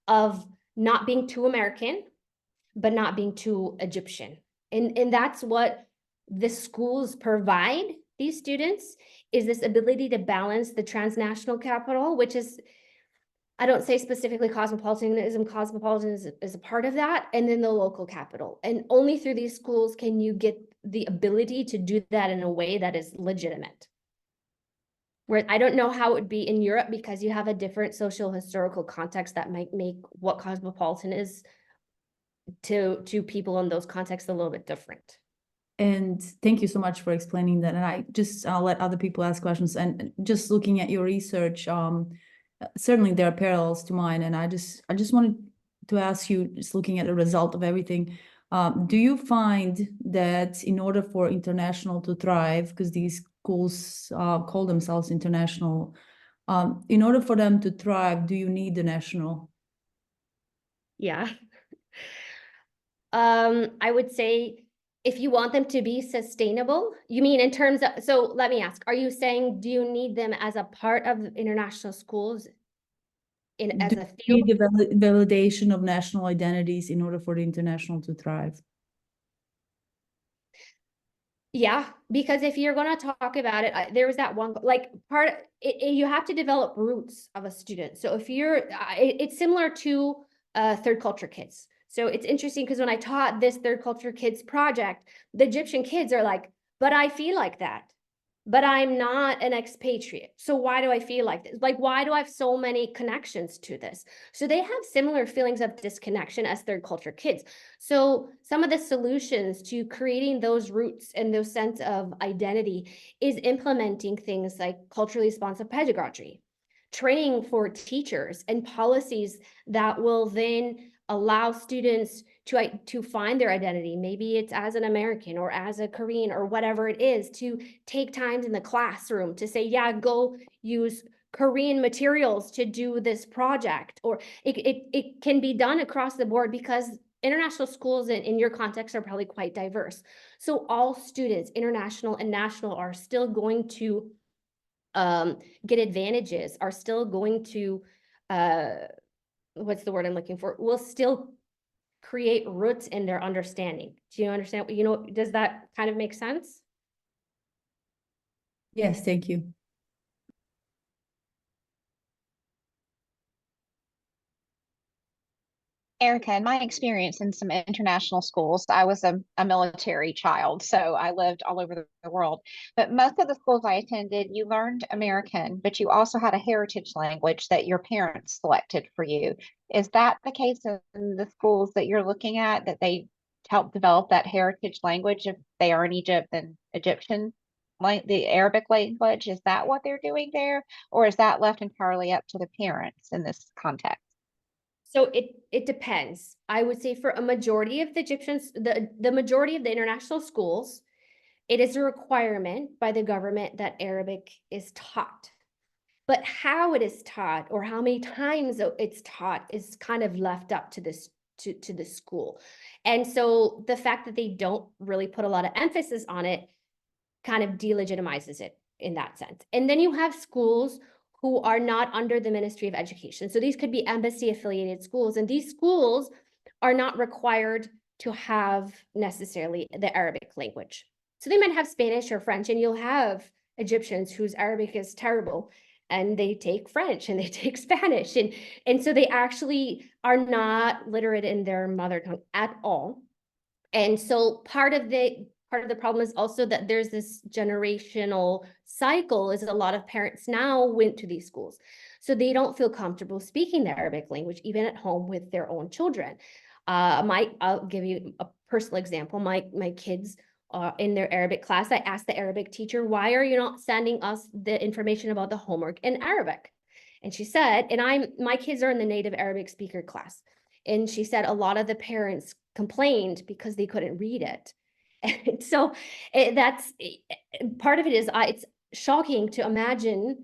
Speaker 2: of not being too American, but not being too Egyptian. And that's what the schools provide these students, is this ability to balance the transnational capital, which is, I don't say specifically cosmopolitanism is a part of that, and then the local capital. And only through these schools can you get the ability to do that in a way that is legitimate. Where I don't know how it would be in Europe, because you have a different social historical context that might make what cosmopolitan is to people in those contexts a little bit different.
Speaker 3: And thank you so much for explaining that. And I'll let other people ask questions. And just looking at your research, certainly there are parallels to mine. And I just wanted to ask you, just looking at the result of everything, do you find that in order for international to thrive, because these schools call themselves international, in order for them to thrive, do you need the national?
Speaker 2: Yeah. I would say, if you want them to be sustainable, you mean in terms of, so let me ask, are you saying, do you need them as a part of international schools as a
Speaker 3: Do you
Speaker 2: field?
Speaker 3: need the validation of national identities in order for the international to thrive?
Speaker 2: Yeah, because if you're going to talk about it, there was that one, like you have to develop roots of a student. So if you're, it's similar to third culture kids. So it's interesting because when I taught this third culture kids project, the Egyptian kids are like, but I feel like that. But I'm not an expatriate. So why do I feel like this? Like, why do I have so many connections to this? So they have similar feelings of disconnection as third culture kids. So some of the solutions to creating those roots and those sense of identity is implementing things like culturally responsive pedagogy, training for teachers, and policies that will then allow students to find their identity. Maybe it's as an American or as a Korean or whatever it is, to take times in the classroom to say, yeah, go use Korean materials to do this project. Or it can be done across the board because international schools in your context are probably quite diverse. So all students, international and national, are still going to get advantages, are still going to, what's the word I'm looking for? Will still create roots in their understanding. Do you understand? Does that kind of make sense?
Speaker 3: Yes, thank you.
Speaker 4: Erica, in my experience in some international schools, I was a military child, so I lived all over the world. But most of the schools I attended, you learned American, but you also had a heritage language that your parents selected for you. Is that the case in the schools that you're looking at, that they help develop that heritage language if they are in Egypt and Egyptian, like the Arabic language? Is that what they're doing there? Or is that left entirely up to the parents in this context?
Speaker 2: So it depends. I would say for a majority of the Egyptians, the majority of the international schools, it is a requirement by the government that Arabic is taught. But how it is taught or how many times it's taught is kind of left up to this to the school. And so the fact that they don't really put a lot of emphasis on it kind of delegitimizes it in that sense. And then you have schools who are not under the Ministry of Education. So these could be embassy affiliated schools, and these schools are not required to have necessarily the Arabic language. So they might have Spanish or French, and you'll have Egyptians whose Arabic is terrible, and they take French and they take Spanish. And so they actually are not literate in their mother tongue at all. And so part of the problem is also that there's this generational cycle, is a lot of parents now went to these schools. So they don't feel comfortable speaking the Arabic language, even at home with their own children. I'll give you a personal example. My kids in their Arabic class, I asked the Arabic teacher, why are you not sending us the information about the homework in Arabic? And she said, my kids are in the native Arabic speaker class. And she said a lot of the parents complained because they couldn't read it. And so that's part of it. It's shocking to imagine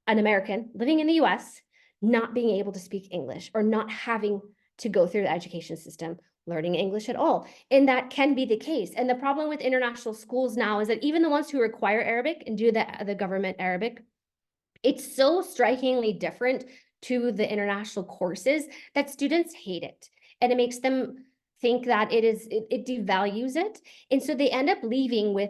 Speaker 2: an American living in the US not being able to speak English or not having to go through the education system learning English at all. And that can be the case. And the problem with international schools now is that even the ones who require Arabic and do the government Arabic, it's so strikingly different to the international courses that students hate it. And it makes them think that it devalues it. And so they end up leaving with,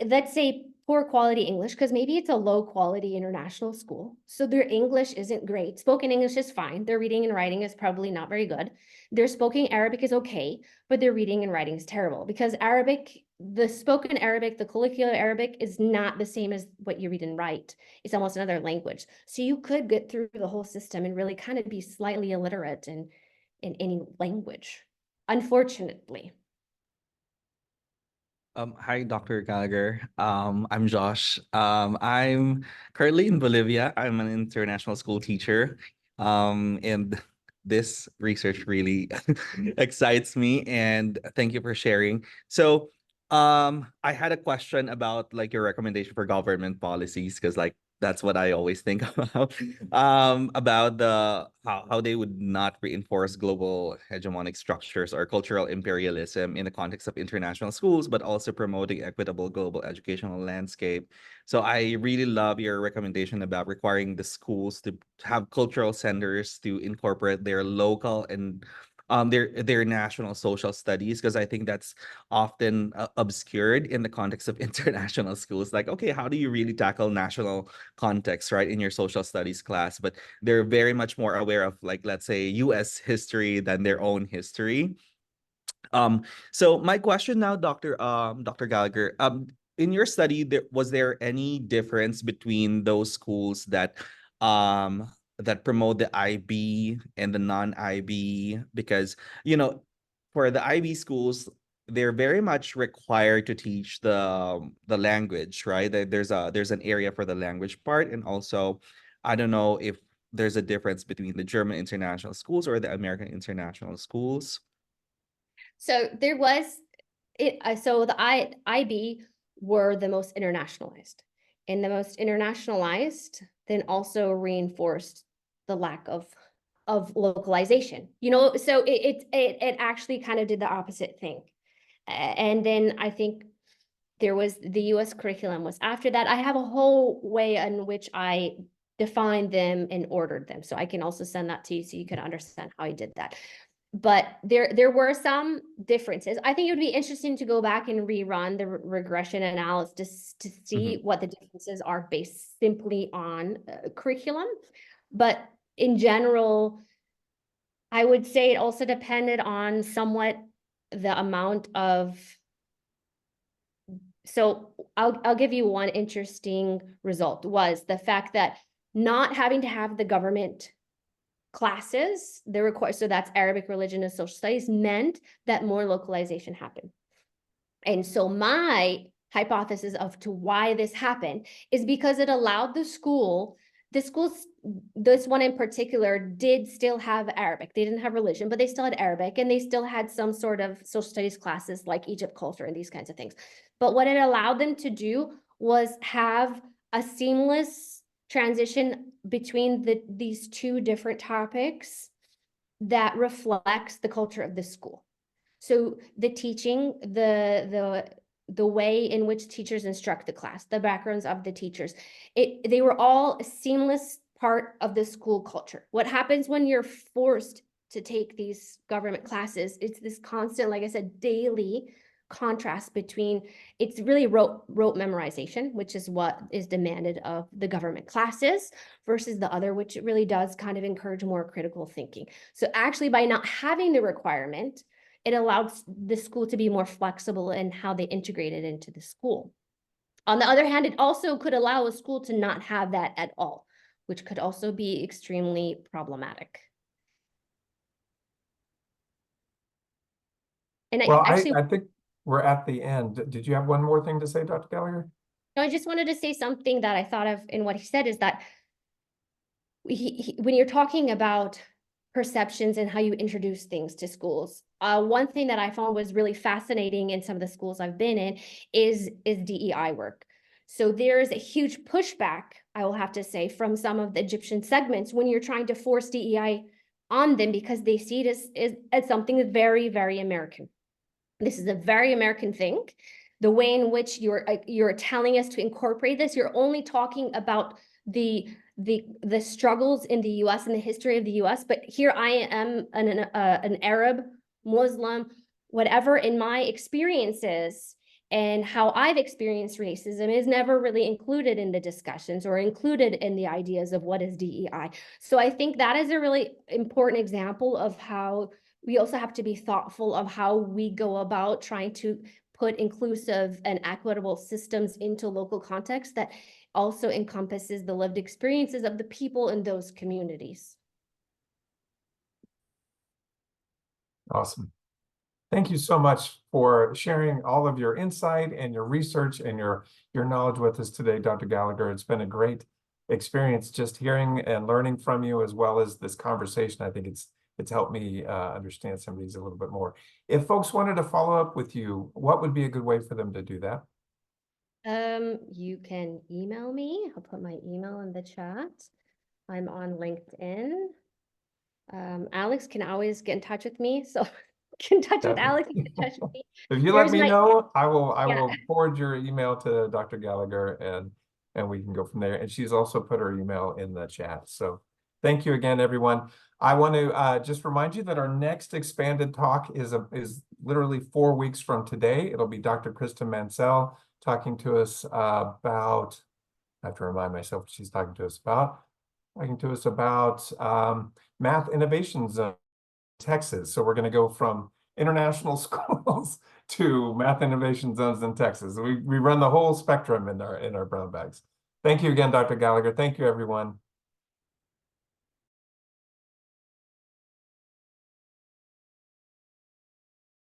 Speaker 2: let's say, poor quality English, because maybe it's a low quality international school. So their English isn't great. Spoken English is fine. Their reading and writing is probably not very good. Their spoken Arabic is okay, but their reading and writing is terrible, because the spoken Arabic, the colloquial Arabic, is not the same as what you read and write. It's almost another language. So you could get through the whole system and really kind of be slightly illiterate in any language, unfortunately.
Speaker 5: Hi, Dr. Gallagher. I'm Josh. I'm currently in Bolivia. I'm an international school teacher. And this research really excites me, and thank you for sharing. So, I had a question about like your recommendation for government policies, because like that's what I always think about how they would not reinforce global hegemonic structures or cultural imperialism in the context of international schools, but also promoting equitable global educational landscape. So I really love your recommendation about requiring the schools to have cultural centers to incorporate their local and their national social studies, because I think that's often obscured in the context of international schools. Like, okay, how do you really tackle national context, right, in your social studies class? But they're very much more aware of, like, let's say, US history than their own history. So my question now, Dr. Gallagher, in your study, was there any difference between those schools that promote the IB and the non-IB? Because, for the IB schools, they're very much required to teach the language, right? There's an area for the language part, and also, I don't know if there's a difference between the German international schools or the American international schools.
Speaker 2: So there was so the IB were the most internationalized, and the most internationalized then also reinforced the lack of localization. So it actually kind of did the opposite thing. And then I think there was the US curriculum was after that. I have a whole way in which I defined them and ordered them. So I can also send that to you so you can understand how I did that. But there were some differences. I think it would be interesting to go back and rerun the regression analysis to see what the differences are based simply on curriculum. But in general, I would say it also depended on somewhat the amount of. So I'll give you one interesting result was the fact that not having to have the government classes, so that's Arabic religion and social studies, meant that more localization happened. And so my hypothesis of to why this happened is because it allowed the schools, this one in particular, did still have Arabic. They didn't have religion, but they still had Arabic, and they still had some sort of social studies classes like Egypt culture and these kinds of things. But what it allowed them to do was have a seamless transition between these two different topics that reflects the culture of the school. So the teaching, the way in which teachers instruct the class, the backgrounds of the teachers, they were all a seamless part of the school culture. What happens when you're forced to take these government classes? It's this constant, like I said, daily contrast between, it's really rote memorization, which is what is demanded of the government classes, versus the other, which really does kind of encourage more critical thinking. So actually, by not having the requirement, it allowed the school to be more flexible in how they integrate it into the school. On the other hand, it also could allow a school to not have that at all, which could also be extremely problematic. And
Speaker 1: Well,
Speaker 2: actually,
Speaker 1: I think we're at the end. Did you have one more thing to say, Dr. Gallagher?
Speaker 2: no, I just wanted to say something that I thought of in what he said is that when you're talking about perceptions and how you introduce things to schools, one thing that I found was really fascinating in some of the schools I've been in is DEI work. So there's a huge pushback, I will have to say, from some of the Egyptian segments when you're trying to force DEI on them, because they see it as something that's very, very American. This is a very American thing. The way in which you're telling us to incorporate this, you're only talking about the struggles in the US and the history of the US, but here I am an Arab, Muslim, whatever, in my experiences and how I've experienced racism is never really included in the discussions or included in the ideas of what is DEI. So I think that is a really important example of how we also have to be thoughtful of how we go about trying to put inclusive and equitable systems into local context that also encompasses the lived experiences of the people in those communities.
Speaker 1: Awesome. Thank you so much for sharing all of your insight and your research and your knowledge with us today, Dr. Gallagher. It's been a great experience just hearing and learning from you, as well as this conversation. I think it's helped me understand some of these a little bit more. If folks wanted to follow up with you, what would be a good way for them to do that?
Speaker 2: You can email me. I'll put my email in the chat. I'm on LinkedIn. Alex can always get in touch with me. So get in touch with Alex, get in touch with me.
Speaker 1: If you let me know, I will forward your email to Dr. Gallagher, and we can go from there. And she's also put her email in the chat. So Thank you again, everyone. I want to just remind you that our next expanded talk is literally 4 weeks from today. It'll be Dr. Krista Mansell talking to us about, I have to remind myself what she's talking to us about. Math innovations in Texas. So we're going to go from international schools to math innovation zones in Texas. We run the whole spectrum in our brown bags. Thank you again, Dr. Galegher. Thank you, everyone.